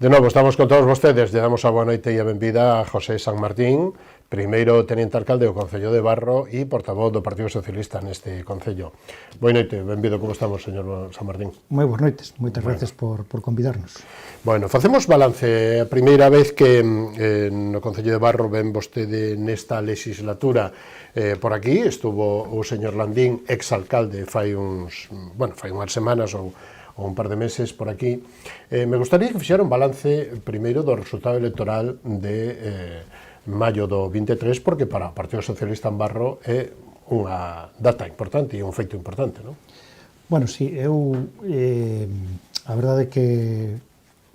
De novo, estamos con todos vostedes. Lle damos a boa noite e a benvida a José San Martín, primeiro teniente alcalde do Concello de Barro e portavoz do Partido Socialista neste Concello. Boa noite, benvido, como estamos, señor San Martín? Moi boas noites, moitas gracias por convidarnos. Bueno, facemos balance. A primeira vez que no Concello de Barro ven vostede nesta legislatura por aquí, estuvo o señor Landín, exalcalde, fai unhas semanas ou un par de meses por aquí. Me gustaría que fixera un balance primeiro do resultado electoral de maio do 23, porque para o Partido Socialista en Barro é unha data importante e un feito importante, non? Bueno, sí, a verdade é que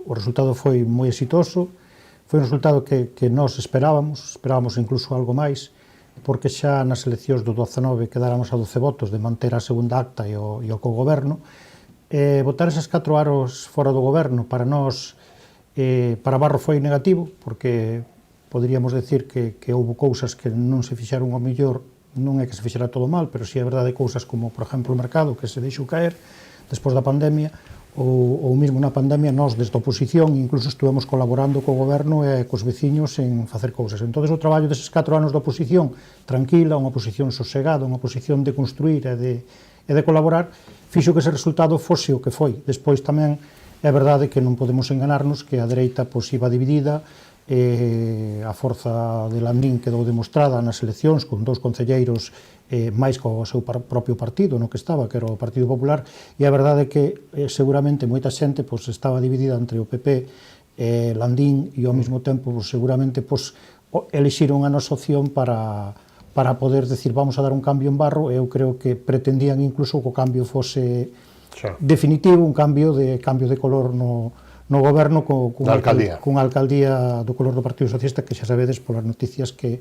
o resultado foi moi exitoso, foi un resultado que nós esperábamos incluso algo máis, porque xa nas eleccións do 19 quedáramos a 12 votos de manter a segunda acta e o cogoberno. Votar esas 4 anos fora do goberno para nós, para Barro foi negativo, porque poderíamos decir que houve cousas que non se fixeron ao mellor, non é que se fixera todo mal, pero si é verdade cousas como, por exemplo, o mercado que se deixou caer despois da pandemia, ou mesmo na pandemia nós desde a oposición incluso estuvemos colaborando co goberno e cos veciños en facer cousas. Entón o traballo deses 4 anos da oposición tranquila, unha oposición sosegada, unha oposición de construir e de colaborar, fixo que ese resultado fose o que foi. Despois tamén é verdade que non podemos enganarnos que a dereita iba dividida, a forza de Landín quedou demostrada nas eleccións con 2 concelleiros máis co seu propio partido no que estaba, que era o Partido Popular, e a verdade é que seguramente moita xente estaba dividida entre o PP e Landín e ao mesmo tempo seguramente elixiron a nosa opción para poder decir vamos a dar un cambio en Barro. Eu creo que pretendían incluso que o cambio fose definitivo, un cambio de color no goberno cunha alcaldía do color do Partido Socialista, que xa sabedes polas noticias que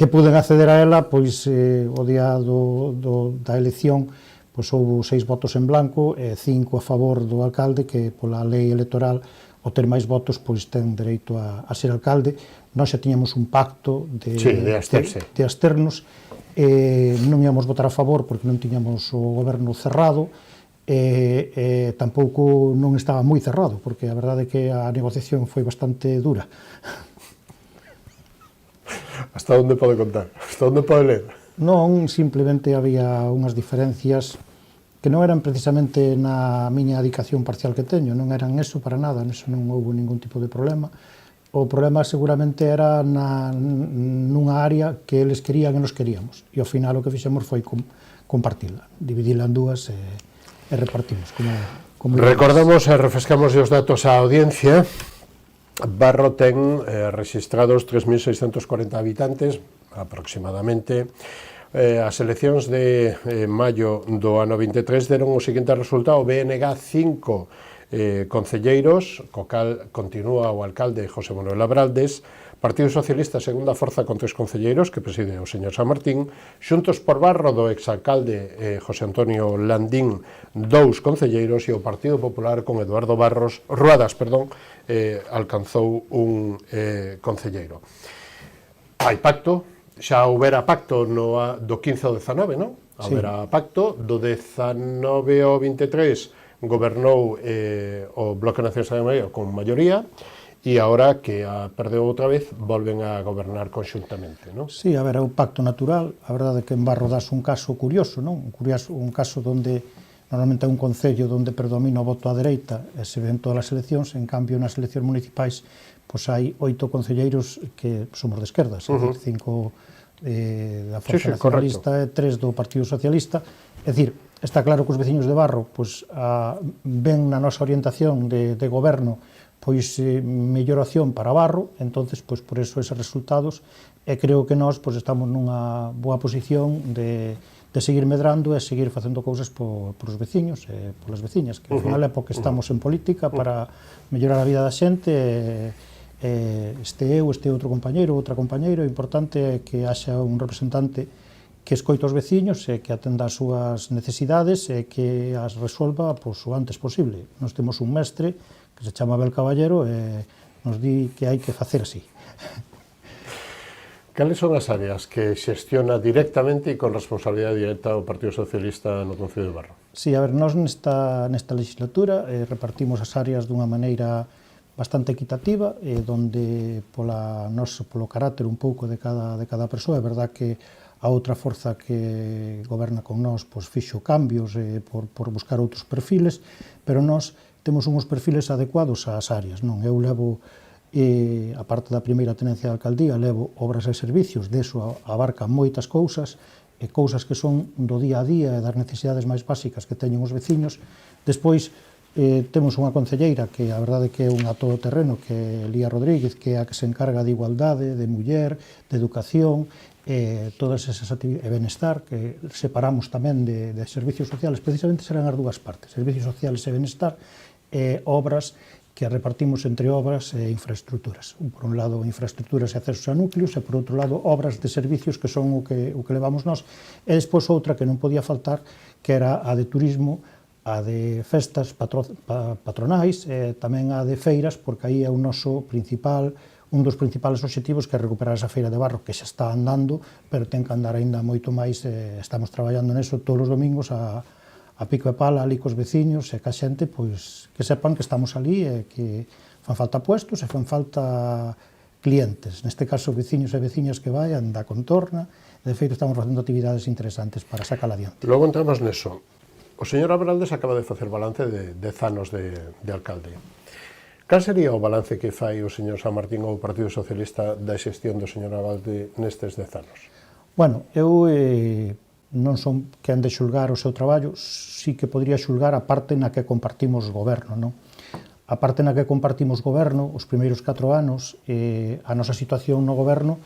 puden acceder a ela, pois o día da elección houve 6 votos en blanco e 5 a favor do alcalde, que pola lei electoral ao ter máis votos ten dereito a ser alcalde. Nós xa tiñamos un pacto de absternos, non íamos votar a favor porque non tiñamos o goberno cerrado, e tampouco non estaba moi cerrado, porque a verdade é que a negociación foi bastante dura. Hasta onde pode contar? Hasta onde pode ler? Non, simplemente había unhas diferencias que non eran precisamente na miña dedicación parcial que teño, non eran eso para nada, neso non houve ningún tipo de problema. O problema seguramente era nunha área que eles querían e nos queríamos, e ao final o que fixemos foi compartila, dividila en dúas e repartimos. Recordamos e refrescamos os datos á audiencia. Barro ten registrados 3.640 habitantes, aproximadamente. As eleccións de maio do ano 23 deron o seguinte resultado: BNG 5 concelleiros, co cal continúa o alcalde José Manuel Abraldes; Partido Socialista, segunda forza, con 3 concelleiros, que preside o señor San Martín; Xuntos por Barro, do exalcalde José Antonio Landín, 2 concelleiros; e o Partido Popular, con Eduardo Ruadas, alcanzou un concelleiro. Hai pacto, xa houbera pacto do 15 ao 19, non? Houbera pacto, do 19 ao 23 gobernou o Bloque Nacional con maioría, e agora que a perdeu outra vez, volven a gobernar conxuntamente, non? Sí, a ver, é un pacto natural. A verdade é que en Barro das un caso curioso, non? Un caso onde normalmente é un concello onde predomina o voto á dereita e se ven todas as eleccións. En cambio, nas eleccións municipais hai 8 concelleiros que somos de esquerdas, 5 da Forza Nacionalista e 3 do Partido Socialista. É dicir, está claro que os veciños de Barro ven na nosa orientación de goberno mellor opción para Barro, entonces por eso eses resultados, e creo que nós estamos nunha boa posición de seguir medrando e seguir facendo cousas polos veciños e polas veciñas, que ao final é porque estamos en política para mellorar a vida da xente. Este outro compañeiro, outra compañeira, o importante é que haxa un representante que escoita os veciños e que atenda as súas necesidades e que as resolva o antes posible. Nós temos un mestre que se chama Abel Caballero e nos di que hai que facer así. Cales son as áreas que xestiona directamente e con responsabilidade directa o Partido Socialista no Concello de Barro? Sí, a ver, nós nesta legislatura repartimos as áreas dunha maneira bastante equitativa, donde polo carácter un pouco de cada persoa. É verdad que a outra forza que goberna con nós fixo cambios por buscar outros perfiles, pero nós temos uns perfiles adecuados ás áreas. Eu levo, a parte da primeira tenencia de alcaldía, levo obras e servicios, deso abarca moitas cousas, cousas que son do día a día e das necesidades máis básicas que teñen os veciños. Despois, temos unha concelleira que a verdade que é unha todoterreno, que é Lía Rodríguez, que é a que se encarga de igualdade, de muller, de educación, todas esas actividades, e benestar, que separamos tamén de servicios sociales. Precisamente serán as dúas partes, servicios sociales e benestar, obras que repartimos entre obras e infraestructuras. Por un lado, infraestructuras e accesos a núcleos, e por outro lado, obras de servicios que son o que levamos nós. E despois outra que non podía faltar, que era a de turismo, a de festas patronais, e tamén a de feiras, porque aí é un dos principales obxectivos, que é recuperar esa feira de barro, que xa está andando, pero ten que andar aínda moito máis. Estamos traballando neso todos os domingos a pico e pala, ali cos veciños e ca xente, que sepan que estamos ali e que fan falta puestos e fan falta clientes, neste caso veciños e veciñas que vayan da contorna. De feito, estamos facendo actividades interesantes para sacar adiante. Logo entramos neso. O señor Abraldes acaba de facer balance de 10 anos de alcalde. Cal sería o balance que fai o señor San Martín ou o Partido Socialista da xestión do señor Abralde nestes 10 anos? Bueno, eu non son quen de xulgar o seu traballo, sí que podría xulgar a parte na que compartimos goberno, non? A parte na que compartimos goberno, os primeiros 4 anos, a nosa situación no goberno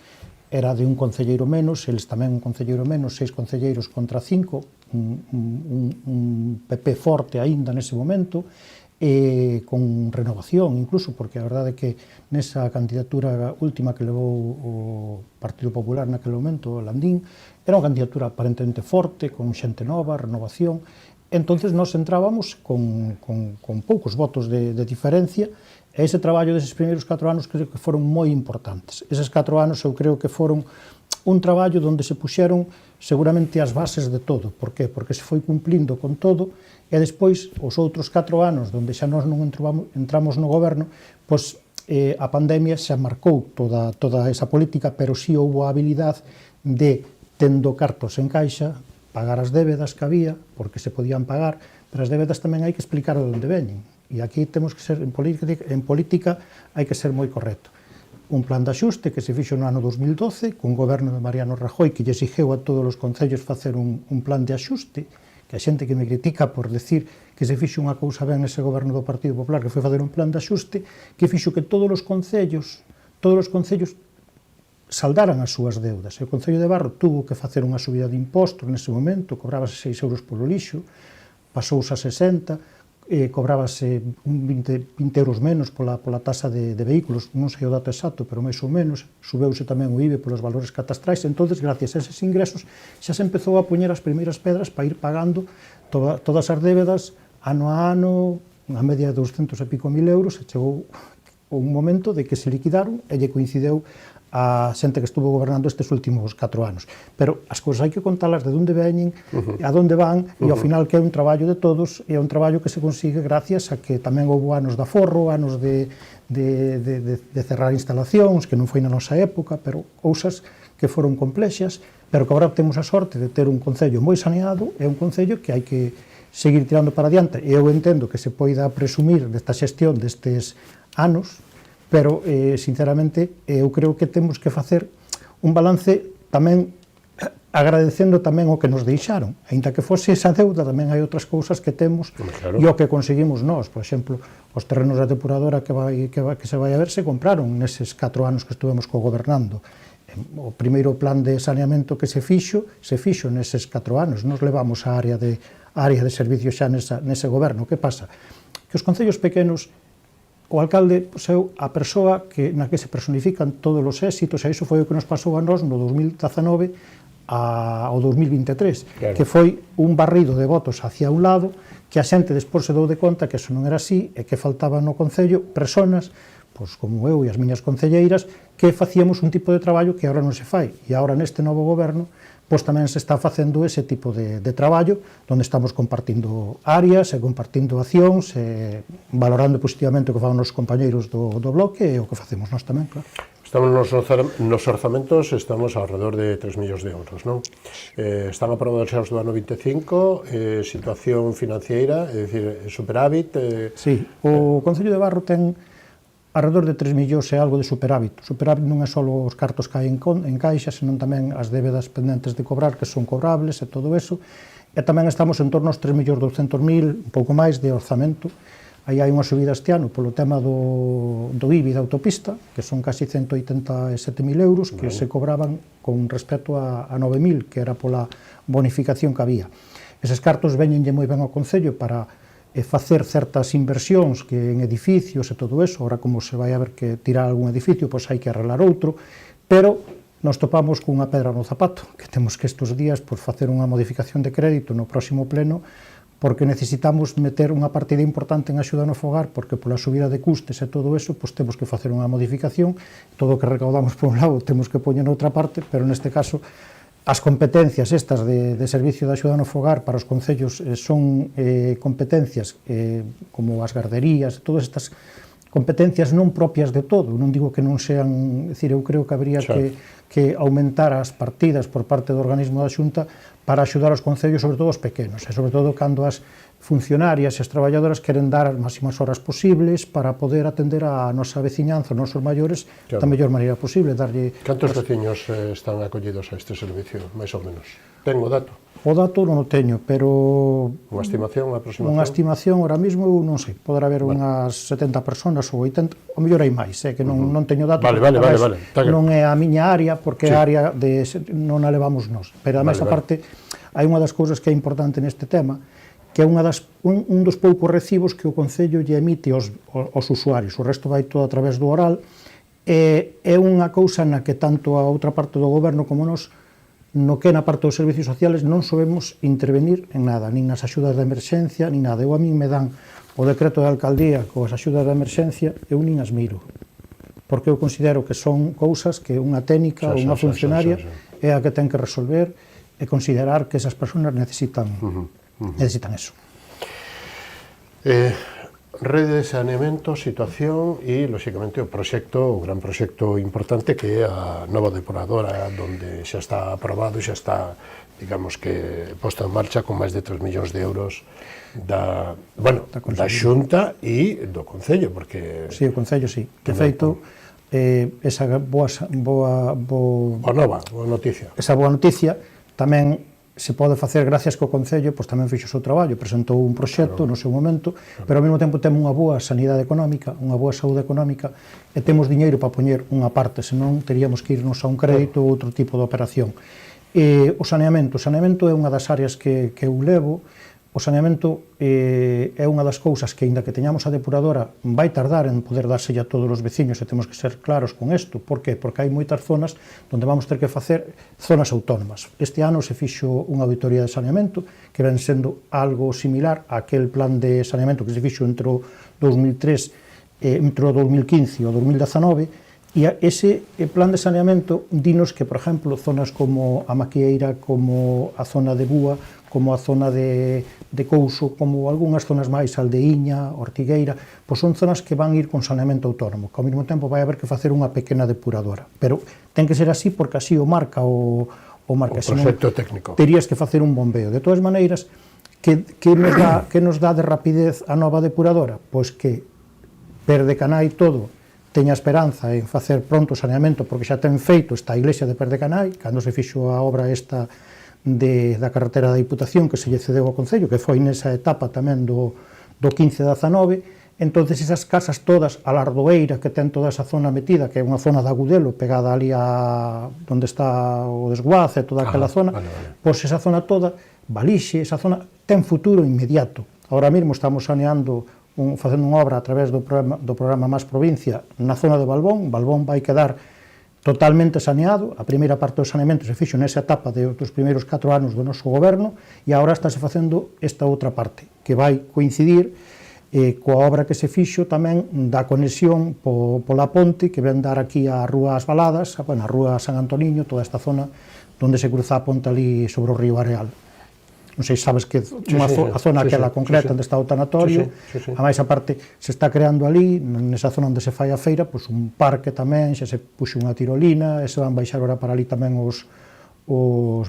era de un concelleiro menos, eles tamén un concelleiro menos, 6 concelleiros contra 5, un PP forte aínda nese momento, con renovación incluso, porque a verdade é que nesa candidatura última que levou o Partido Popular naquele momento, o Landín, era unha candidatura aparentemente forte, con xente nova, renovación. Entonces nós entrábamos con poucos votos de diferencia, e ese traballo deses primeiros 4 anos creo que foron moi importantes. Eses 4 anos eu creo que foron un traballo onde se puxeron seguramente as bases de todo. Por qué? Porque se foi cumplindo con todo, e despois os outros 4 anos onde xa nós non entramos no goberno, pois a pandemia xa marcou toda esa política, pero si houve a habilidade de, tendo cartos en caixa, pagar as débedas que había, porque se podían pagar, pero as débedas tamén hai que explicar de onde veñen. E aquí temos que ser, en política hai que ser moi correcto. Un plan de axuste que se fixo no ano 2012, con o goberno de Mariano Rajoy, que lle exixeu a todos os concellos facer un plan de axuste, que a xente que me critica por decir que se fixo unha cousa ben nese goberno do Partido Popular, que foi facer un plan de axuste, que fixo que todos os concellos saldaran as súas deudas. E o Concello de Barro tuvo que facer unha subida de impostos nese momento, cobrábase 6 euros polo lixo, pasouse a 60, cobrábase 20 euros menos pola tasa de vehículos, non sei o dato exacto, pero máis ou menos, subeuse tamén o IBE polos valores catastrais. Entonces, gracias a eses ingresos, xa se empezou a poñer as primeiras pedras para ir pagando todas as débedas ano a ano, a media de 200 e pico mil euros, e chegou un momento de que se liquidaron e lle coincideu a xente que estuvo gobernando estes últimos 4 anos. Pero as cousas hai que contalas de onde veñen, a onde van, e ao final que é un traballo de todos, e é un traballo que se consigue gracias a que tamén houve anos de aforro, anos de cerrar instalacións, que non foi na nosa época, pero cousas que foron complexas, pero que agora temos a sorte de ter un concello moi saneado, é un concello que hai que seguir tirando para adiante. E eu entendo que se poida presumir desta xestión destes anos, pero, sinceramente, eu creo que temos que facer un balance tamén agradecendo tamén o que nos deixaron. Ainda que fose esa deuda, tamén hai outras cousas que temos, claro, e o que conseguimos nós. Por exemplo, os terrenos da depuradora que se vai a ver se compraron neses 4 anos que estuvemos co-gobernando. O primeiro plan de saneamento que se fixo neses 4 anos. Nos levamos a área de servicios xa nese goberno. Que pasa? Que os concellos pequenos, o alcalde é a persoa na que se personifican todos os éxitos, e iso foi o que nos pasou a nós no 2019 ao 2023, claro, que foi un barrido de votos hacia un lado, que a xente despois se dou de conta que eso non era así, e que faltaban no concello persoas, pois como eu e as miñas concelleiras, que facíamos un tipo de traballo que agora non se fai. E agora neste novo goberno, pois tamén se está facendo ese tipo de traballo, onde estamos compartindo áreas e compartindo accións, e valorando positivamente o que fan os compañeiros do bloque e o que facemos nós tamén, claro. Estamos nos orzamentos, estamos alrededor de 3 millóns de euros, non? Están aprobados xa os do ano 25, situación financiera, é dicir, superávit... Sí, o Concello de Barro ten alrededor de 3 millóns e algo de superávit. Superávit non é só os cartos que hai en caixa, senón tamén as débedas pendentes de cobrar, que son cobrables e todo eso. E tamén estamos en torno aos 3.200.000, un pouco máis de orzamento. Aí hai unha subida este ano polo tema do IBI da autopista, que son casi 187.000 euros, que se cobraban con respecto a 9.000, que era pola bonificación que había. Eses cartos veñenlle moi ben ao Concello para facer certas inversións que en edificios e todo eso. Ahora, como se vai a ver que tirar algún edificio, pois hai que arreglar outro, pero nos topamos cunha pedra no zapato, que temos que estes días facer unha modificación de crédito no próximo pleno, porque necesitamos meter unha partida importante en axuda no fogar, porque pola subida de custes e todo eso, pois temos que facer unha modificación, todo o que recaudamos por un lado temos que poñer noutra parte, pero neste caso as competencias estas de servicio de axuda no fogar para os concellos son competencias como as garderías, todas estas competencias non propias de todo, non digo que non sean, é dicir, eu creo que habría que aumentar as partidas por parte do organismo da Xunta para axudar os concellos, sobre todo os pequenos, e sobre todo cando as funcionarias e as traballadoras queren dar as máximas horas posibles para poder atender a nosa veciñanza, os nosos maiores, da mellor maneira posible. Cantos veciños están acollidos a este servicio, máis ou menos? Ten o dato? O dato non o teño, pero... Unha estimación, unha aproximación? Unha estimación, ahora mesmo, non sei, poderá haber unhas 70 personas ou 80, o mellor hai máis, que non teño dato, vale. Non é a miña área, porque a área non a levamos nós. Pero, ademais, aparte, hai unha das cousas que é importante neste tema, que é un dos poucos recibos que o Concello lle emite aos usuarios. O resto vai todo a través do oral, e é unha cousa na que tanto a outra parte do goberno como nós, no que na parte dos servicios sociales non sabemos intervenir en nada, nin nas axudas de emerxencia, nin nada. Eu a min me dan o decreto de alcaldía coas axudas de emerxencia, eu nin as miro, porque eu considero que son cousas que unha técnica ou unha funcionaria é a que ten que resolver e considerar que esas persoas necesitan eso. Rede de saneamento, situación e, lóxicamente, o gran proxecto importante que é a nova depuradora, onde xa está aprobado e xa está, digamos que, posta en marcha con máis de 3 millóns de euros da Xunta e do Concello, porque... Sí, o Concello, sí. De feito, esa boa noticia. Esa boa noticia tamén se pode facer gracias que o Concello pois tamén fixo o seu traballo, presentou un proxecto no seu momento, pero ao mesmo tempo temos unha boa sanidade económica, unha boa saúde económica, e temos diñeiro para poñer unha parte, senón teríamos que irnos a un crédito ou outro tipo de operación. O saneamento é unha das áreas que eu levo. O saneamento é unha das cousas que, aínda que teñamos a depuradora, vai tardar en poder dárselle a todos os veciños, e temos que ser claros con isto. Por qué? Porque hai moitas zonas onde vamos ter que facer zonas autónomas. Este ano se fixo unha auditoría de saneamento que ven sendo algo similar a aquel plan de saneamento que se fixo entre o 2003 entre o 2015 e o 2019, e ese plan de saneamento dinos que, por exemplo, zonas como a Maquieira, como a zona de Búa, como a zona de Couso, como algunhas zonas máis, Aldeiña, Ortigueira, pois son zonas que van ir con saneamento autónomo, que ao mesmo tempo vai haber que facer unha pequena depuradora. Pero ten que ser así porque así o marca o proxecto técnico. Terías que facer un bombeo. De todas maneiras, que nos dá de rapidez a nova depuradora? Pois que Perdecanai todo teña esperanza en facer pronto o saneamento, porque xa ten feito esta iglesia de Perdecanai, cando se fixo a obra esta da carretera da Diputación que se lle cedeu ao Concello, que foi nesa etapa tamén do 15-19, entonces esas casas todas, a Lardoeira, que ten toda esa zona metida, que é unha zona de Agudelo, pegada ali a onde está o desguace, toda aquela zona, pois esa zona toda, Valixe, esa zona, ten futuro inmediato. Ahora mesmo estamos saneando, facendo unha obra a través do programa Más Provincia na zona de Balbón. Balbón vai quedar totalmente saneado. A primeira parte do saneamento se fixo nesa etapa dos primeiros 4 anos do noso goberno, e agora estáse facendo esta outra parte, que vai coincidir coa obra que se fixo tamén da conexión pola ponte, que ven dar aquí a Rúa As Baladas, a Rúa San Antoniño, toda esta zona donde se cruza a ponte ali sobre o río Areal. Non sei se sabes que a zona aquela concreta onde está o tanatorio, a máis aparte se está creando ali, nesa zona onde se fai a feira, pois un parque tamén, xa se puxe unha tirolina, e se van baixar ora para ali tamén os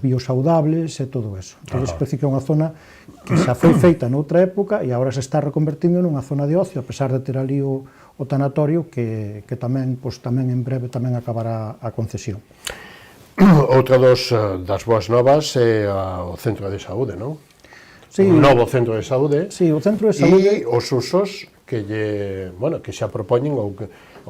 biosaudables e todo eso. Entón, parece que é unha zona que xa foi feita noutra época e agora se está reconvertindo nunha zona de ocio, a pesar de ter ali o tanatorio que tamén en breve tamén acabará a concesión. Outra das boas novas é o centro de saúde, non? Sí, un novo centro de saúde. Sí, o centro de saúde. E os usos que xa propoñen ou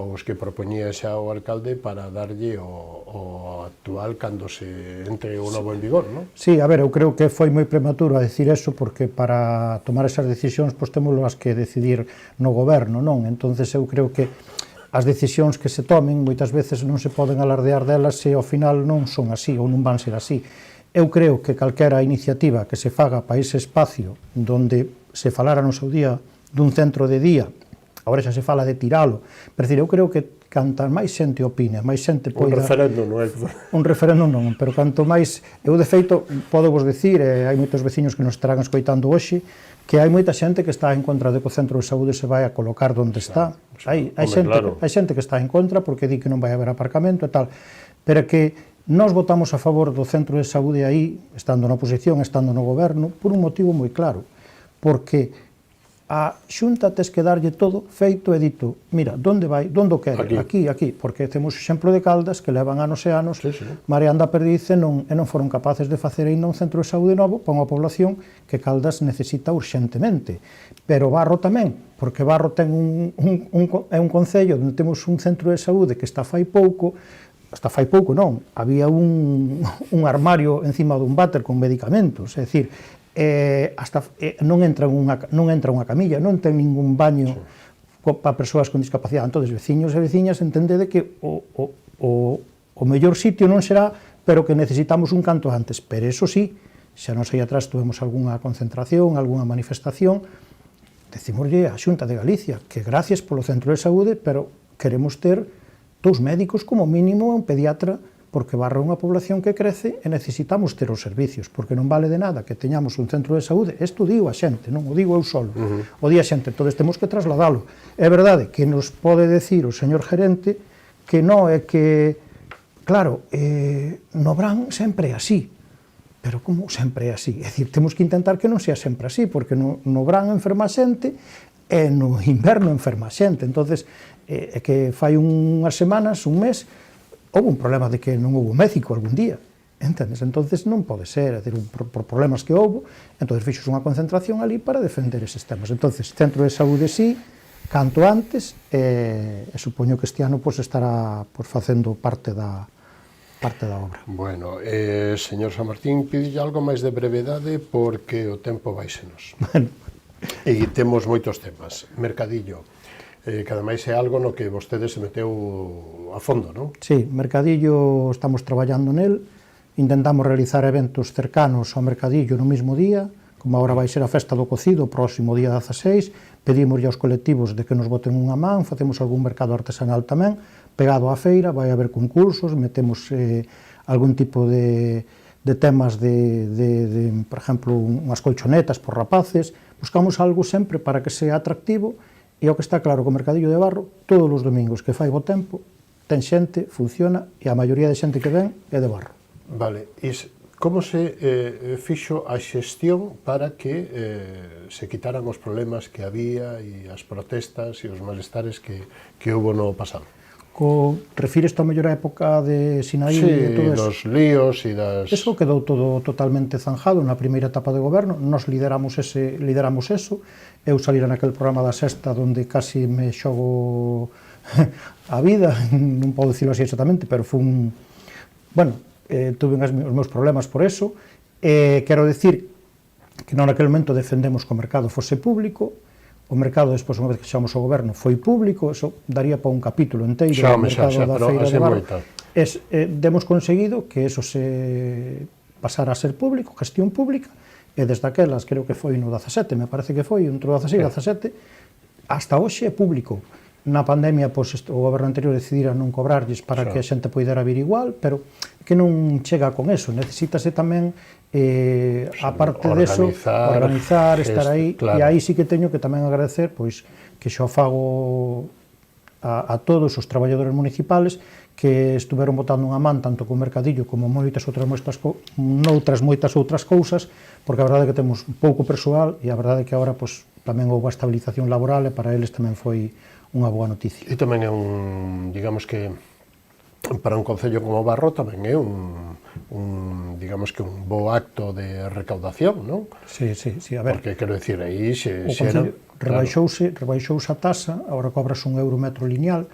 os que propoñía xa o alcalde para darlle o actual cando se entre o novo en vigor, non? Sí, a ver, eu creo que foi moi prematuro a decir eso porque para tomar esas decisións pois temos as que decidir no goberno, non? Entonces eu creo que as decisións que se tomen moitas veces non se poden alardear delas se ao final non son así ou non van ser así. Eu creo que calquera iniciativa que se faga para ese espacio donde se falara no seu día dun centro de día, agora xa se fala de tiralo, pero eu creo que canta máis xente opine, máis xente poida... Un referéndum, non é? Un referéndum non, pero canto máis... Eu, de feito, podo vos dicir, e hai moitos veciños que nos estarán escoitando hoxe, que hai moita xente que está en contra de que o centro de saúde se vai a colocar onde está. Hai xente que está en contra porque di que non vai haber aparcamento e tal, pero que nós votamos a favor do centro de saúde aí, estando na oposición, estando no goberno, por un motivo moi claro, porque a Xunta tes que darlle todo feito e dito, mira, onde vai, onde o quere, aquí, porque temos exemplo de Caldas que levan anos e anos mareando a perdiz e non foron capaces de facer ainda un centro de saúde novo para unha población que Caldas necesita urxentemente. Pero Barro tamén, porque Barro ten é un concello onde temos un centro de saúde que está fai pouco non, había un armario encima dun váter con medicamentos, é dicir, non entra unha camilla, non ten ningún baño para persoas con discapacidade. Entón, veciños e veciñas entendede que o mellor sitio non será, pero que necesitamos un canto antes. Pero eso sí, xa nos aí atrás tuvemos algunha concentración, algunha manifestación, decimoslle á Xunta de Galicia que gracias polo centro de saúde, pero queremos ter 2 médicos como mínimo e un pediatra, porque Barro é unha población que crece e necesitamos ter os servicios, porque non vale de nada que teñamos un centro de saúde, isto digo a xente, non o digo eu solo, o di a xente, todos temos que trasladalo. É verdade que nos pode decir o señor gerente que non é que, claro, no Brán sempre é así, pero como sempre é así? É dicir, temos que intentar que non sea sempre así, porque no Brán enferma xente e no inverno enferma xente, entonces é que fai unhas semanas, un mes, houve un problema de que non houve médico algún día, entendes? Entonces non pode ser, é dicir, por problemas que houve, entonces fixos unha concentración ali para defender eses temas. Entonces, centro de saúde sí, canto antes, e supoño que este ano estará facendo parte da obra. Bueno, señor San Martín, pide algo máis de brevedade porque o tempo váisenos. Bueno. E temos moitos temas. Mercadillo. Que ademais é algo no que vostede se meteu a fondo, non? Sí, Mercadillo estamos traballando nel, intentamos realizar eventos cercanos ao Mercadillo no mesmo día, como agora vai ser a festa do cocido, o próximo día 16, pedimos aos colectivos de que nos boten unha man, facemos algún mercado artesanal tamén, pegado á feira, vai haber concursos, metemos algún tipo de temas por exemplo, unhas colchonetas por rapaces, buscamos algo sempre para que sea atractivo. E o que está claro, que o Mercadillo de Barro, todos os domingos que fai bo tempo, ten xente, funciona, e a maioría de xente que ven é de Barro. Vale, e como se fixo a xestión para que se quitaran os problemas que había e as protestas e os malestares que houve no pasado? Refires a mellor época de Sinaí e todo eso? Sí, dos líos e das... Eso quedou todo totalmente zanjado na primeira etapa de goberno, nos lideramos eso, eu salira naquele programa da Sexta onde casi me xogo a vida, non podo dicilo así exactamente, pero foi un... Bueno, tuve os meus problemas por eso, quero decir que non naquele momento defendemos que o mercado fose público, o mercado, despois, unha vez que xamos ao goberno, foi público, eso daría para un capítulo inteiro do mercado da Feira de Barro. Demos conseguido que eso se pasara a ser público, gestión pública, e desde aquelas, creo que foi no 17, me parece que foi, entre o 16 e 17, hasta hoxe é público. na pandemia, pois, o goberno anterior decidira non cobrarlles para que a xente poidera vir igual, pero que non chega con eso, necesítase tamén a parte deso, organizar, estar aí, e aí sí que teño que tamén agradecer, pois, que xo fago a todos os traballadores municipales que estuveron botando unha man tanto co mercadillo como moitas outras cousas, porque a verdade é que temos pouco persoal e a verdade é que agora pois, tamén houve a estabilización laboral e para eles tamén foi unha boa noticia. E tamén é digamos que, para un concello como Barro tamén é digamos que un bo acto de recaudación, non? Sí, a ver. Porque, quero dicir, aí o concello rebaixouse a tasa, agora cobras €1 metro lineal,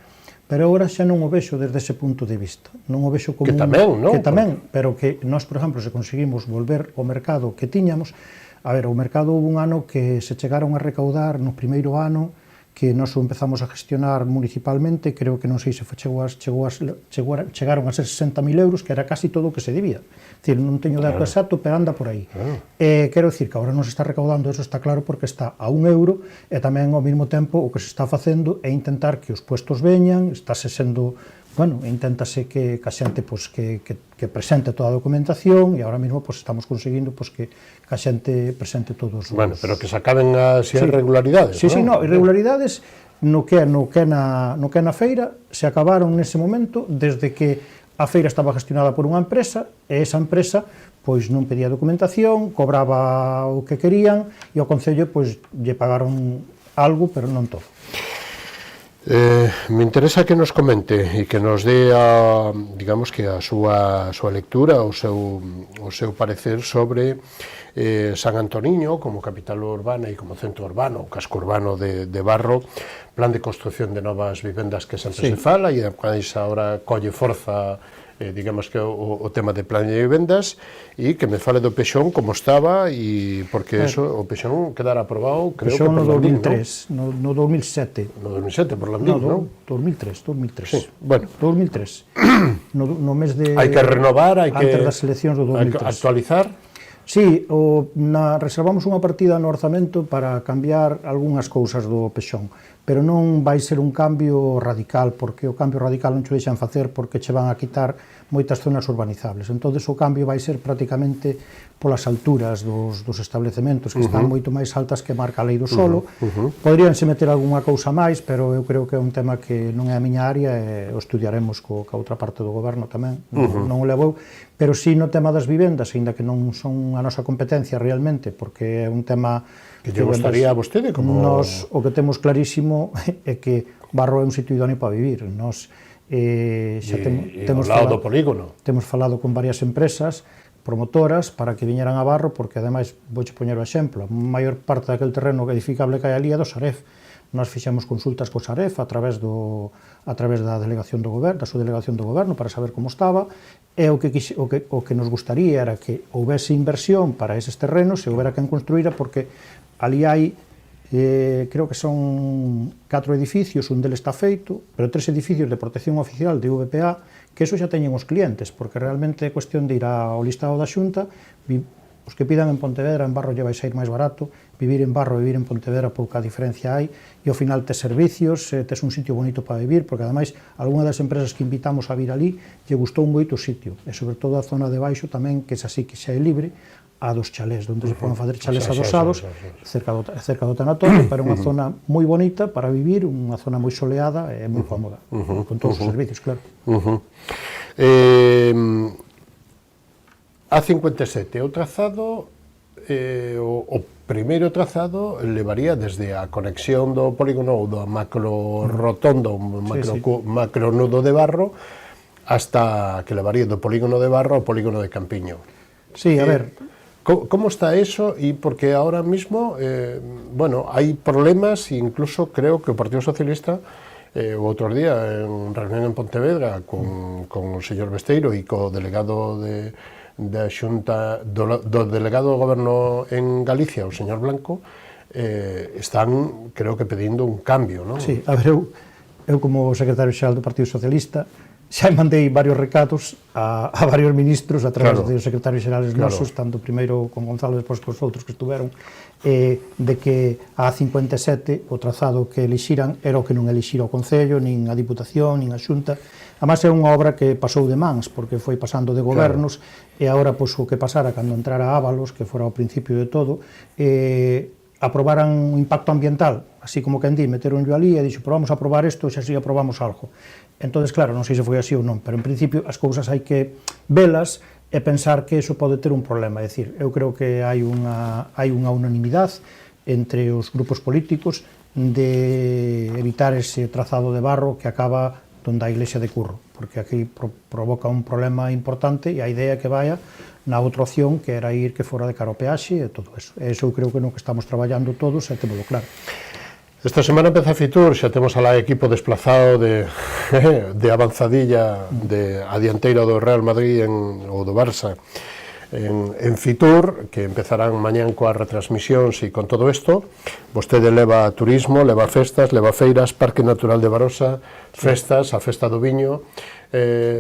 pero agora xa non o vexo desde ese punto de vista. Non o vexo como que tamén, non? Que tamén, pero que nós, por exemplo, se conseguimos volver ao mercado que tiñamos, a ver, o mercado houve un ano que se chegaron a recaudar no primeiro ano que nós o empezamos a gestionar municipalmente, creo que non sei se chegaron a ser 60.000 euros, que era casi todo o que se debía. É dicir, non teño dato exacto, pero anda por aí. Quero dicir que agora non se está recaudando, eso está claro, porque está a €1, e tamén ao mesmo tempo o que se está facendo é intentar que os puestos veñan, estáse sendo, bueno, inténtase que a xente pois, que presente toda a documentación, e agora mesmo pois, estamos conseguindo pois, que a xente presente todos os... Bueno, pero que se acaben as irregularidades, non? Sí, no, irregularidades no que é na feira se acabaron nese momento desde que a feira estaba gestionada por unha empresa e esa empresa pois non pedía documentación, cobraba o que querían e ao concello pois lle pagaron algo, pero non todo. Me interesa que nos comente e que nos dé digamos que a súa lectura, o seu parecer sobre San Antoniño como capital urbana e como centro urbano, casco urbano de Barro, plan de construción de novas vivendas que sempre se fala e ademais agora colle forza digamos que o tema de plan de vivendas e que me fale do Pexón como estaba e porque o Pexón quedara aprobado creo Pexón que no 2003, no 2007. No 2007 por la MIN, non? 2003. Sí, bueno. 2003. No mes de... Hai que renovar, hai que... Antes das eleccións do 2003. Actualizar. Sí, reservamos unha partida no orzamento para cambiar algunhas cousas do Pexón, pero non vai ser un cambio radical, porque o cambio radical non che deixan facer porque che van a quitar moitas zonas urbanizables. Entón, o cambio vai ser prácticamente polas alturas dos establecementos, que están moito máis altas que marca a lei do solo. Poderíanse meter algunha cousa máis, pero eu creo que é un tema que non é a miña área e o estudiaremos ca outra parte do goberno tamén, non o levou, pero sí no tema das vivendas, aínda que non son a nosa competencia realmente, porque é un tema que lle gustaría a vostede como... Nos, o que temos clarísimo é que Barro é un sitio idóneo para vivir. Nos, temos ao lado do polígono. Temos falado con varias empresas promotoras para que viñeran a Barro, porque ademais, vouche poñer o exemplo, a maior parte daquele terreno edificable que hai ali é do Saref. Nós fixemos consultas co Saref a través da delegación do goberno, da súa delegación do goberno, para saber como estaba, e o que nos gustaría era que houvese inversión para eses terrenos e houbera quen construíra, porque ali hai, creo que son 4 edificios, un deles está feito, pero 3 edificios de protección oficial de VPA, que eso xa teñen os clientes, porque realmente é cuestión de ir ao listado da Xunta, os que pidan en Pontevedra, en Barro lle vai sair máis barato, vivir en Barro e vivir en Pontevedra pouca diferencia hai, e ao final tes servicios, tes un sitio bonito para vivir, porque ademais, algunha das empresas que invitamos a vir ali, lle gustou moito o sitio, e sobre todo a zona de baixo tamén, que é así que xa é libre, a dos chalés, onde se poden facer chalés adosados, cerca do tanatorio, pero unha zona moi bonita para vivir, unha zona moi soleada e moi cómoda, con todos os servicios, claro. A57, o trazado, o primeiro trazado levaría desde a conexión do polígono ou do macro rotondo, macro nudo de Barro, hasta que levaría do polígono de Barro ao polígono de Campiño. Sí, a ver... ¿Cómo está eso? Y porque ahora mismo, bueno, hay problemas, incluso creo que o Partido Socialista, o outro día, en reunión en Pontevedra, con o señor Besteiro e co delegado da Xunta, do delegado do Goberno en Galicia, o señor Blanco, están, creo que, pedindo un cambio, non? Sí, a ver, eu como secretario xeral do Partido Socialista, xa mandei varios recados a varios ministros a través dos secretarios xerales nosos, tanto primeiro con Gonzalo e despois cos outros que estuveron, de que a A57 o trazado que elixiran era o que non elixira o Concello, nin a Diputación, nin a Xunta. Además é unha obra que pasou de mans, porque foi pasando de gobernos, e agora pois, o que pasara cando entrara Ábalos, que fora ao principio de todo, aprobaran un impacto ambiental, así como quen di, meteronlo ali e dixo, vamos a aprobar isto, xa si aprobamos algo. Entón, claro, non sei se foi así ou non, pero en principio as cousas hai que velas e pensar que iso pode ter un problema. É dicir, eu creo que hai unha unanimidade entre os grupos políticos de evitar ese trazado de barro que acaba donde a Iglesia de Curro, porque aquí provoca un problema importante e a idea que vaya na outra opción que era ir que fora de cara ao peaxe e todo eso. E iso eu creo que no que estamos traballando todos e temolo claro. Esta semana empeza Fitur, xa temos alá equipo desplazado de avanzadilla a dianteira do Real Madrid ou do Barça en Fitur, que empezarán mañán coas retransmisións e con todo isto. Vostede leva turismo, leva festas, leva feiras, Parque Natural de Barosa, festas, a Festa do Viño,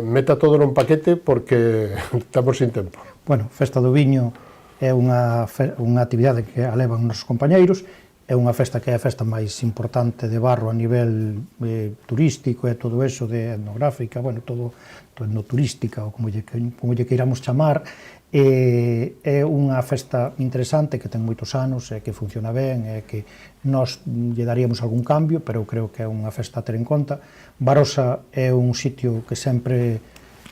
meta todo nun paquete porque estamos sin tempo. Bueno, Festa do Viño é unha actividade que a levan os nosos compañeiros, é unha festa que é a festa máis importante de Barro a nivel turístico e todo eso, de etnográfica, bueno, todo etnoturística, ou como lle queiramos chamar, é unha festa interesante que ten moitos anos e que funciona ben e que nós lle daríamos algún cambio, pero eu creo que é unha festa a ter en conta. Barosa é un sitio que sempre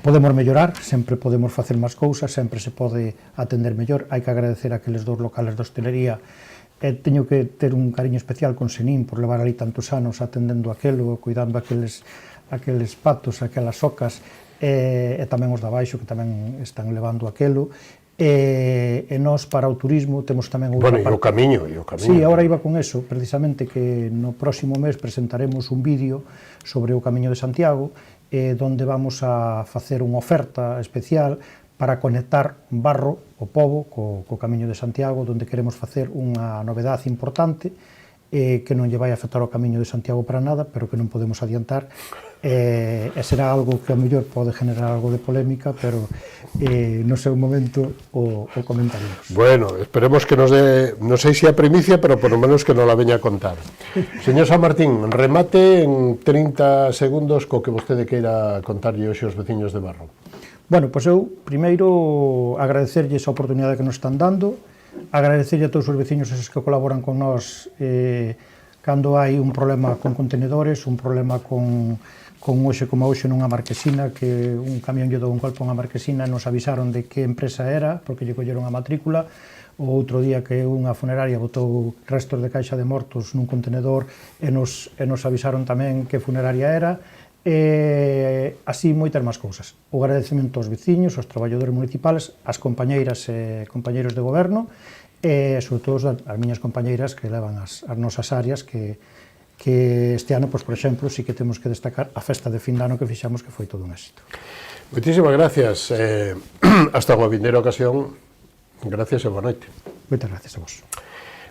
podemos mellorar, sempre podemos facer máis cousas, sempre se pode atender mellor. Hai que agradecer a aqueles dous locales de hostelería. Teño que ter un cariño especial con Senín por levar ali tantos anos atendendo aquelo, cuidando aqueles patos, aquelas ocas, e tamén os de abaixo que tamén están levando aquelo. E nós para o turismo temos tamén outra parte. Bueno, e o camiño. Sí, agora iba con eso, precisamente que no próximo mes presentaremos un vídeo sobre o Camiño de Santiago, donde vamos a facer unha oferta especial para conectar Barro, o Pobo, co Camiño de Santiago, onde queremos facer unha novedade importante que non lle vai afectar ao Camiño de Santiago para nada, pero que non podemos adiantar, e será algo que a mellor pode generar algo de polémica, pero no seu momento o comentaremos. Bueno, esperemos que nos dé, non sei se a primicia, pero por lo menos que nos la veña a contar. Señor San Martín, remate en 30 segundos co que vostede queira contarlle hoxe aos veciños de Barro. Bueno, pois eu, primeiro, agradecerlles a oportunidade que nos están dando, agradecerlle a todos os veciños esos que colaboran con nós cando hai un problema con contenedores, un problema con hoxe como hoxe nunha marquesina, que un camión lle dou un golpe a unha marquesina e nos avisaron de que empresa era, porque lle colleron a matrícula. O outro día que unha funeraria botou restos de caixa de mortos nun contenedor e nos avisaron tamén que funeraria era. Así moitas máis cousas. O agradecemento aos veciños, aos traballadores municipales, ás compañeiras e compañeiros de goberno e, sobre todo, as miñas compañeiras que levan as nosas áreas que este ano, por exemplo, sí que temos que destacar a festa de fin de ano que fixamos, que foi todo un éxito. Moitísimas gracias. Hasta a vindeira ocasión. Gracias e boa noite. Moitas gracias a vos.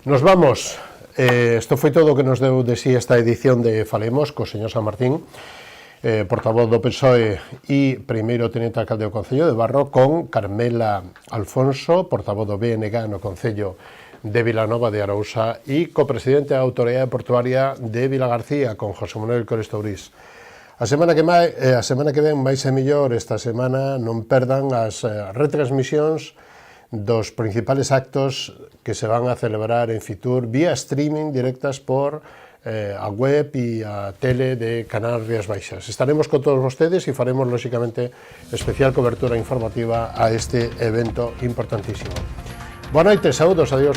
Nos vamos. Isto foi todo o que nos deu de sí esta edición de Falemos co señor San Martín, portavoz do PSOE e primeiro tenente alcalde do Concello de Barro, con Carmela Alfonso, portavoz do BNG no Concello de Vilanova de Arousa, e copresidente da Autoridade Portuaria de Vilagarcía, con José Manuel Cores Tourís. A semana que ven máis e mellor, esta semana non perdan as retransmisións dos principales actos que se van a celebrar en Fitur vía streaming directas por a web e a tele de Canal Rías Baixas. Estaremos con todos vostedes e faremos, lóxicamente, especial cobertura informativa a este evento importantísimo. Boa noite, saúdos, adiós.